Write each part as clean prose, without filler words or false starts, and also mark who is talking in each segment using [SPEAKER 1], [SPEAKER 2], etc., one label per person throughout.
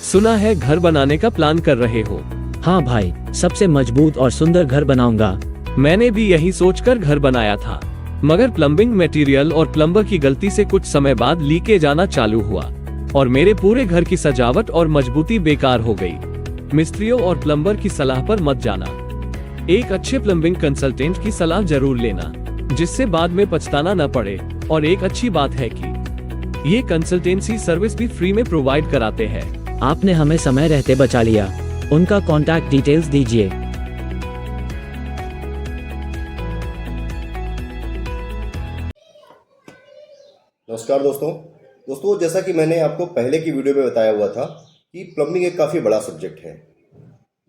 [SPEAKER 1] सुना है घर बनाने का प्लान कर रहे हो।
[SPEAKER 2] हाँ भाई, सबसे मजबूत और सुंदर घर बनाऊंगा।
[SPEAKER 1] मैंने भी यही सोचकर घर बनाया था, मगर प्लम्बिंग मटेरियल और प्लम्बर की गलती से कुछ समय बाद लीकेज आना चालू हुआ और मेरे पूरे घर की सजावट और मजबूती बेकार हो गई। मिस्त्रियों और प्लम्बर की सलाह पर मत जाना। एक अच्छे प्लम्बिंग कंसल्टेंट की सलाह जरूर लेना, जिससे बाद में पछताना न पड़े। और एक अच्छी बात है कि ये कंसल्टेंसी सर्विस भी फ्री में प्रोवाइड कराते हैं।
[SPEAKER 2] आपने हमें समय रहते बचा लिया। उनका कॉन्टैक्ट डिटेल्स दीजिए।
[SPEAKER 3] नमस्कार दोस्तों, जैसा कि मैंने आपको पहले की वीडियो में बताया हुआ था कि प्लम्बिंग एक काफ़ी बड़ा सब्जेक्ट है,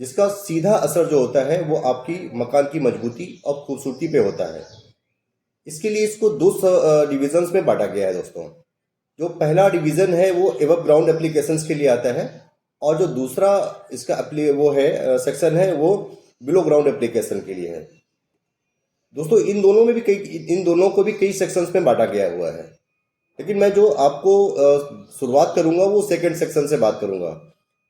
[SPEAKER 3] जिसका सीधा असर जो होता है वो आपकी मकान की मजबूती और खूबसूरती पे होता है। इसके लिए इसको दो डिविजन्स में बांटा गया है दोस्तों। जो पहला डिवीज़न है वो एबव ग्राउंड एप्लीकेशंस के लिए आता है, और जो दूसरा इसका सेक्शन है वो बिलो ग्राउंड एप्लीकेशन के लिए है। दोस्तों इन दोनों को भी कई सेक्शंस में बांटा गया हुआ है, लेकिन मैं जो आपको शुरुआत करूंगा वो सेकंड सेक्शन से बात करूंगा।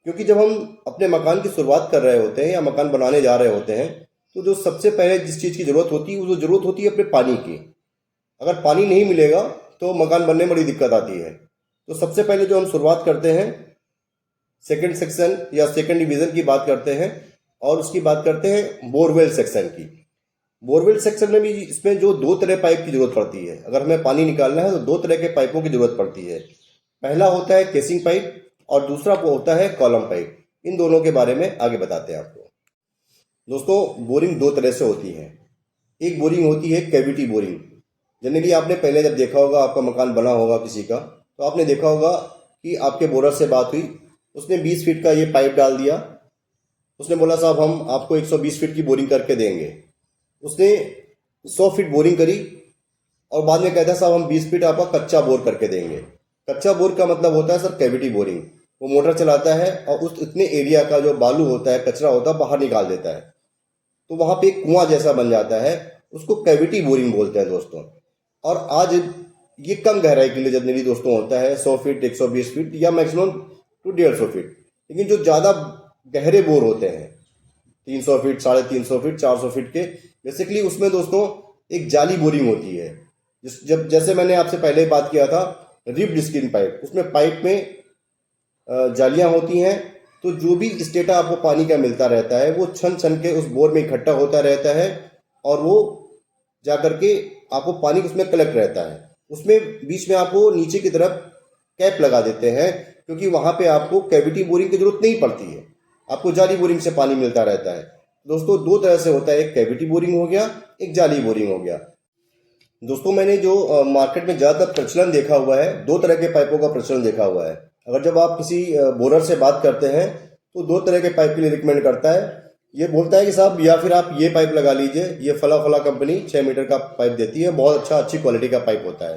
[SPEAKER 3] क्योंकि जब हम अपने मकान की शुरुआत कर रहे होते हैं या मकान बनाने जा रहे होते हैं, तो जो सबसे पहले जिस चीज़ की ज़रूरत होती है वो ज़रूरत होती है अपने पानी की। अगर पानी नहीं मिलेगा तो मकान बनने में बड़ी दिक्कत आती है। तो सबसे पहले जो हम शुरुआत करते हैं सेकंड सेक्शन या सेकंड डिवीज़न की बात करते हैं, और उसकी बात करते हैं बोरवेल सेक्शन की। बोरवेल सेक्शन में भी इसमें जो दो तरह पाइप की जरूरत पड़ती है। अगर हमें पानी निकालना है तो दो तरह के पाइपों की जरूरत पड़ती है। पहला होता है केसिंग पाइप और दूसरा होता है कॉलम पाइप। इन दोनों के बारे में आगे बताते हैं आपको। दोस्तों बोरिंग दो तरह से होती है। एक बोरिंग होती है कैविटी बोरिंग। जनरली आपने पहले जब देखा होगा, आपका मकान बना होगा किसी का, तो आपने देखा होगा कि आपके बोरर से बात हुई, उसने 20 फीट का ये पाइप डाल दिया। उसने बोला साहब हम आपको 120 फीट की बोरिंग करके देंगे। उसने 100 फीट बोरिंग करी और बाद में कहता है साहब हम 20 फीट आपका कच्चा बोर करके देंगे। कच्चा बोर का मतलब होता है सर कैविटी बोरिंग। वो मोटर चलाता है और उस इतने एरिया का जो बालू होता है, कचरा होता है, बाहर निकाल देता है। तो वहाँ पे एक कुआं जैसा बन जाता है, उसको कैविटी बोरिंग बोलते हैं दोस्तों। और आज ये कम गहराई के लिए जनरली दोस्तों होता है 100 फीट, 120 फीट या मैक्सिमम टू 150 फीट। लेकिन जो ज़्यादा गहरे बोर होते हैं 300 फीट, 350 फीट, 400 फीट के, बेसिकली उसमें दोस्तों एक जाली बोरिंग होती है। जैसे मैंने आपसे पहले बात किया था रिब्ड स्किन पाइप, उसमें पाइप में जालियां होती हैं। तो जो भी स्टेटा आपको पानी का मिलता रहता है वो छन छन के उस बोर में इकट्ठा होता रहता है, और वो जा करके आपको पानी उसमें कलेक्ट रहता है। उसमें बीच में आपको नीचे की तरफ कैप लगा देते हैं, क्योंकि वहाँ पे आपको कैविटी बोरिंग की जरूरत नहीं पड़ती है, आपको जाली बोरिंग से पानी मिलता रहता है। दोस्तों दो तरह से होता है, एक कैविटी बोरिंग हो गया, एक जाली बोरिंग हो गया। दोस्तों मैंने जो मार्केट में ज़्यादातर प्रचलन देखा हुआ है, दो तरह के पाइपों का प्रचलन देखा हुआ है। अगर जब आप किसी बोरर से बात करते हैं तो दो तरह के पाइप के लिए रिकमेंड करता है। ये बोलता है कि साहब या फिर आप ये पाइप लगा लीजिए, ये फला फला कंपनी 6 मीटर का पाइप देती है, बहुत अच्छी क्वालिटी का पाइप होता है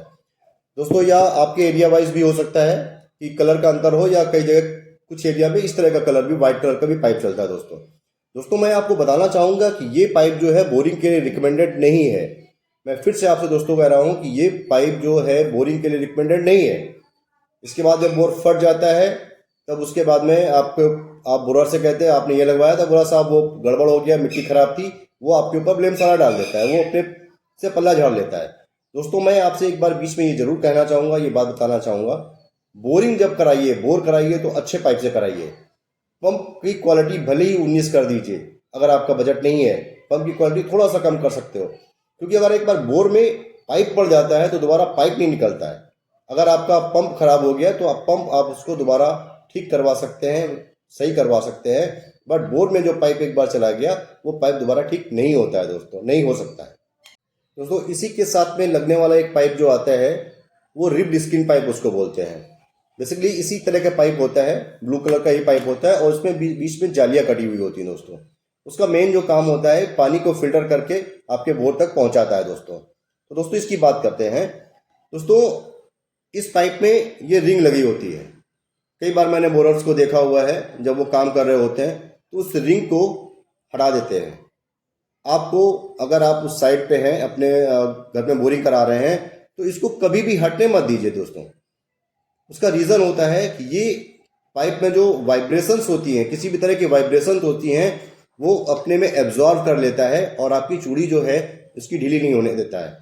[SPEAKER 3] दोस्तों। या आपके एरिया वाइज भी हो सकता है कि कलर का अंतर हो, या कई जगह कुछ एरिया में इस तरह का कलर भी, व्हाइट कलर का भी पाइप चलता है दोस्तों मैं आपको बताना चाहूँगा कि ये पाइप जो है बोरिंग के लिए रिकमेंडेड नहीं है। मैं फिर से आपसे दोस्तों कह रहा हूँ कि ये पाइप जो है बोरिंग के लिए रिकमेंडेड नहीं है। इसके बाद जब बोर फट जाता है तब उसके बाद में आप बोरर से कहते हैं आपने ये लगवाया था, बोरा साहब वो गड़बड़ हो गया, मिट्टी खराब थी, वो आपके ऊपर ब्लेम सारा डाल देता है, वो अपने से पल्ला झाड़ लेता है। दोस्तों मैं आपसे एक बार बीच में ये जरूर कहना चाहूँगा, ये बात बताना चाहूँगा, बोरिंग जब कराइए, बोर कराइए तो अच्छे पाइप से कराइए। पंप की क्वालिटी भले ही 19 कर दीजिए, अगर आपका बजट नहीं है पंप की क्वालिटी थोड़ा सा कम कर सकते हो, क्योंकि अगर एक बार बोर में पाइप पड़ जाता है तो दोबारा पाइप नहीं निकलता है। अगर आपका पंप खराब हो गया तो आप उसको दोबारा ठीक करवा सकते हैं, सही करवा सकते हैं, बट बोर में जो पाइप एक बार चला गया वो पाइप दोबारा ठीक नहीं होता है दोस्तों, नहीं हो सकता है दोस्तों। इसी के साथ में लगने वाला एक पाइप जो आता है वो रिब्ड स्किन पाइप उसको बोलते हैं। बेसिकली इसी तरह का पाइप होता है, ब्लू कलर का ही पाइप होता है, और उसमें बीच में जालियां कटी हुई होती हैं दोस्तों। उसका मेन जो काम होता है पानी को फिल्टर करके आपके बोर तक पहुंचाता है दोस्तों। तो दोस्तों इसकी बात करते हैं। दोस्तों इस पाइप में ये रिंग लगी होती है। कई बार मैंने बोरर्स को देखा हुआ है, जब वो काम कर रहे होते हैं तो उस रिंग को हटा देते हैं। आपको अगर आप उस साइड पे हैं, अपने घर में बोरिंग करा रहे हैं, तो इसको कभी भी हटने मत दीजिए दोस्तों। उसका रीज़न होता है कि ये पाइप में जो वाइब्रेशंस होती हैं, किसी भी तरह की वाइब्रेशंस होती हैं, वो अपने में एब्जॉर्ब कर लेता है और आपकी चूड़ी जो है इसकी ढीली नहीं होने देता है।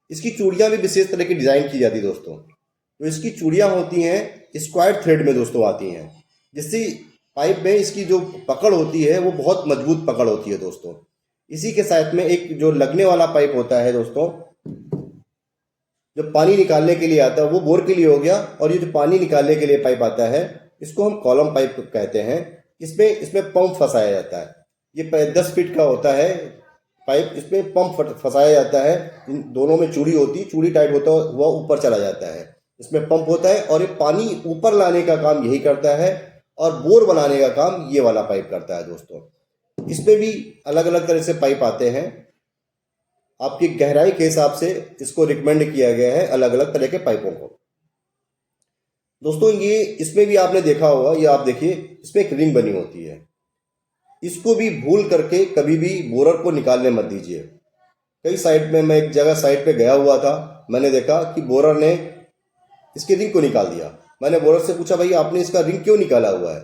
[SPEAKER 3] इसकी चूड़ियाँ भी विशेष तरह की डिज़ाइन की जाती है दोस्तों। तो इसकी चूड़ियाँ होती हैं स्क्वायर थ्रेड में दोस्तों आती हैं, जिससे पाइप में इसकी जो पकड़ होती है वो बहुत मजबूत पकड़ होती है दोस्तों। इसी के साथ में एक जो लगने वाला पाइप होता है दोस्तों, जो पानी निकालने के लिए आता है, वो बोर के लिए हो गया। और ये जो पानी निकालने के लिए पाइप आता है इसको हम कॉलम पाइप कहते हैं। इसमें पंप फंसाया जाता है। ये 10 फीट का होता है पाइप, इसमें पंप फंसाया जाता है। इन दोनों में चूड़ी होती है, चूड़ी टाइट होता है, वह ऊपर चला जाता है। इसमें पंप होता है और ये पानी ऊपर लाने का काम यही करता है और बोर बनाने का काम ये वाला पाइप करता है दोस्तों। इसमें भी अलग अलग तरह से पाइप आते हैं, आपकी गहराई के हिसाब से इसको रिकमेंड किया गया है अलग अलग तरह के पाइपों को दोस्तों। ये इसमें भी आपने देखा होगा, ये आप देखिए, इसमें एक रिंग बनी होती है। इसको भी भूल करके कभी भी बोरर को निकालने मत दीजिए। कई साइट में, मैं एक जगह साइट पे गया हुआ था, मैंने देखा कि बोरर ने इसके रिंग को निकाल दिया। मैंने बोरर से पूछा, भाई आपने इसका रिंग क्यों निकाला हुआ है,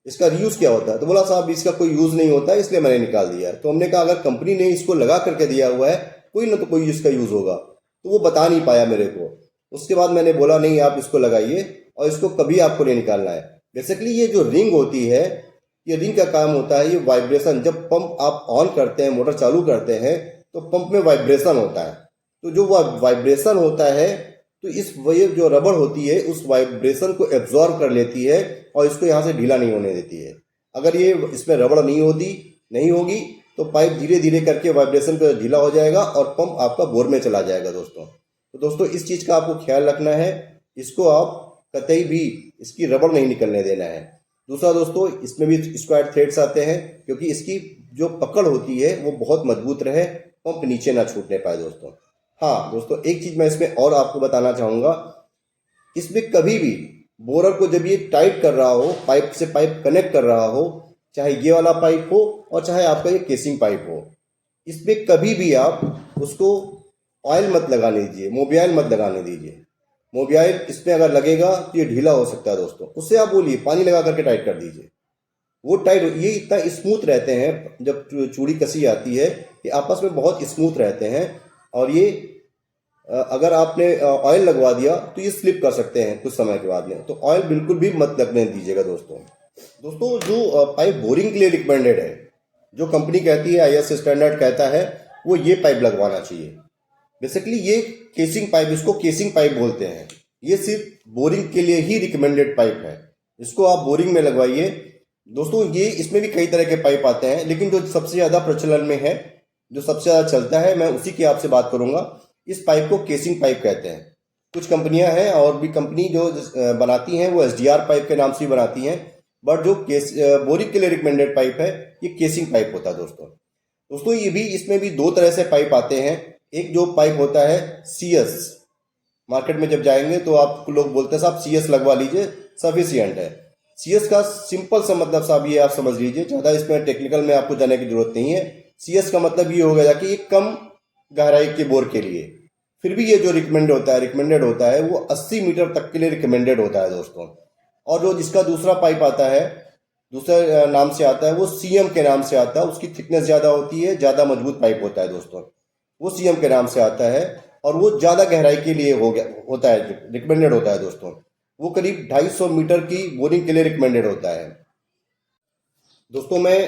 [SPEAKER 3] इसका रीयूज क्या होता है? तो बोला, साहब इसका कोई यूज़ नहीं होता है इसलिए मैंने निकाल दिया है। तो हमने कहा, अगर कंपनी ने इसको लगा करके दिया हुआ है, कोई ना तो कोई इसका यूज़ होगा। तो वो बता नहीं पाया मेरे को। उसके बाद मैंने बोला, नहीं आप इसको लगाइए और इसको कभी आपको नहीं निकालना है। बेसिकली ये जो रिंग होती है, ये रिंग का काम होता है, ये वाइब्रेशन, जब पंप आप ऑन करते हैं, मोटर चालू करते हैं, तो पंप में वाइब्रेशन होता है। तो जो वाइब्रेशन होता है, तो इस ये जो रबड़ होती है उस वाइब्रेशन को एब्जॉर्ब कर लेती है और इसको यहाँ से ढीला नहीं होने देती है। अगर ये इसमें रबड़ नहीं होगी तो पाइप धीरे धीरे करके वाइब्रेशन पे ढीला हो जाएगा और पंप आपका बोर में चला जाएगा दोस्तों। तो दोस्तों इस चीज़ का आपको ख्याल रखना है, इसको आप कतई भी इसकी रबड़ नहीं निकलने देना है। दूसरा दोस्तों, इसमें भी स्क्वायर थ्रेड्स आते हैं, क्योंकि इसकी जो पकड़ होती है वो बहुत मजबूत रहे, पंप नीचे ना छूटने पाए दोस्तों। हाँ दोस्तों, एक चीज़ मैं इसमें और आपको बताना चाहूँगा, इसमें कभी भी बोरर को जब ये टाइट कर रहा हो, पाइप से पाइप कनेक्ट कर रहा हो, चाहे ये वाला पाइप हो और चाहे आपका ये केसिंग पाइप हो, इसमें कभी भी आप उसको ऑयल मत लगाने दीजिए, मोबियाइल मत लगाने दीजिए। मोबियाइल इसमें अगर लगेगा तो ये ढीला हो सकता है दोस्तों। उससे आप बोलिए पानी लगा करके टाइट कर दीजिए, वो टाइट। ये इतना स्मूथ रहते हैं, जब चूड़ी कसी आती है ये आपस में बहुत स्मूथ रहते हैं। और ये अगर आपने ऑयल लगवा दिया तो ये स्लिप कर सकते हैं कुछ समय के बाद में। तो ऑयल बिल्कुल भी मत लगने दीजिएगा दोस्तों। जो पाइप बोरिंग के लिए रिकमेंडेड है, जो कंपनी कहती है, IS स्टैंडर्ड कहता है, वो ये पाइप लगवाना चाहिए। बेसिकली ये केसिंग पाइप, इसको केसिंग पाइप बोलते हैं। ये सिर्फ बोरिंग के लिए ही रिकमेंडेड पाइप है, इसको आप बोरिंग में लगवाइए दोस्तों। ये इसमें भी कई तरह के पाइप आते हैं, लेकिन जो सबसे ज़्यादा प्रचलन में है, जो सबसे ज़्यादा चलता है, मैं उसी की आपसे बात करूंगा। इस पाइप को केसिंग पाइप कहते हैं। कुछ कंपनियां हैं और भी कंपनी जो बनाती हैं वो SDR पाइप के नाम से बनाती हैं, बट जो बोरिंग के लिए रिकमेंडेड पाइप है ये केसिंग पाइप होता है दोस्तों। ये भी, इसमें भी दो तरह से पाइप आते हैं। एक जो पाइप होता है CS, मार्केट में जब जाएंगे तो आप लोग बोलते हैं साहब CS लगवा लीजिए, सफिशियंट है। CS का सिंपल सा मतलब साहब ये आप समझ लीजिए, ज़्यादा इसमें टेक्निकल में आपको जाने की जरूरत नहीं है। CS का मतलब ये हो गया कि ये कम गहराई के बोर के लिए। फिर भी ये जो रिकमेंडेड होता है वो 80 मीटर तक के लिए रिकमेंडेड होता है दोस्तों। और जो जिसका दूसरा पाइप आता है, दूसरे नाम से आता है, वो CM के नाम से आता है। उसकी थिकनेस ज़्यादा होती है, ज़्यादा मजबूत पाइप होता है दोस्तों, वो CM के नाम से आता है और वो ज़्यादा गहराई के लिए होता है, रिकमेंडेड होता है दोस्तों। वो करीब 250 मीटर की बोरिंग के लिए रिकमेंडेड होता है दोस्तों। मैं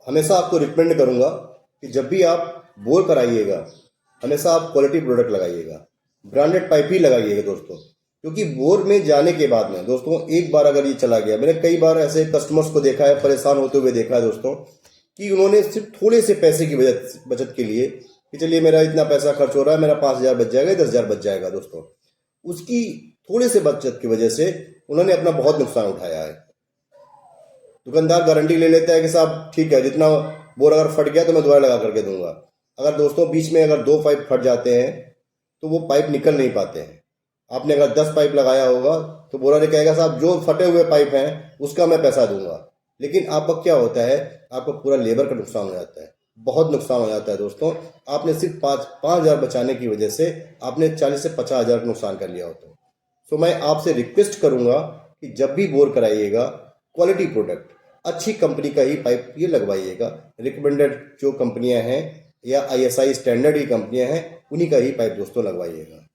[SPEAKER 3] हमेशा आपको रिकमेंड करूँगा कि जब भी आप बोर कराइएगा, हमेशा आप क्वालिटी प्रोडक्ट लगाइएगा, ब्रांडेड पाइप ही लगाइएगा दोस्तों। क्योंकि बोर में जाने के बाद में दोस्तों, एक बार अगर ये चला गया, मैंने कई बार ऐसे कस्टमर्स को देखा है, परेशान होते हुए देखा है दोस्तों, कि उन्होंने सिर्फ थोड़े से पैसे की बचत के लिए कि चलिए मेरा इतना पैसा खर्च हो रहा है, मेरा 5,000 बच जाएगा, 10,000 बच जाएगा दोस्तों, उसकी थोड़े से बचत की वजह से उन्होंने अपना बहुत नुकसान उठाया है। दुकानदार गारंटी ले लेता है कि साहब ठीक है, जितना बोर अगर फट गया तो मैं दोबारा लगा करके दूंगा। अगर दोस्तों बीच में अगर 2 पाइप फट जाते हैं तो वो पाइप निकल नहीं पाते हैं। आपने अगर 10 पाइप लगाया होगा तो बोरा ने कहेगा साहब जो फटे हुए पाइप हैं उसका मैं पैसा दूंगा, लेकिन आपका क्या होता है, आपका पूरा लेबर का नुकसान हो जाता है, बहुत नुकसान हो जाता है दोस्तों। आपने सिर्फ 5,000 बचाने की वजह से आपने 40 से 50,000 का नुकसान कर लिया होता है। तो मैं आपसे रिक्वेस्ट करूंगा कि जब भी बोर कराइएगा क्वालिटी प्रोडक्ट, अच्छी कंपनी का ही पाइप ये लगवाइएगा। रिकमेंडेड जो कंपनियां हैं या ISI स्टैंडर्ड की कंपनियां हैं उन्हीं का ही पाइप दोस्तों लगवाइएगा।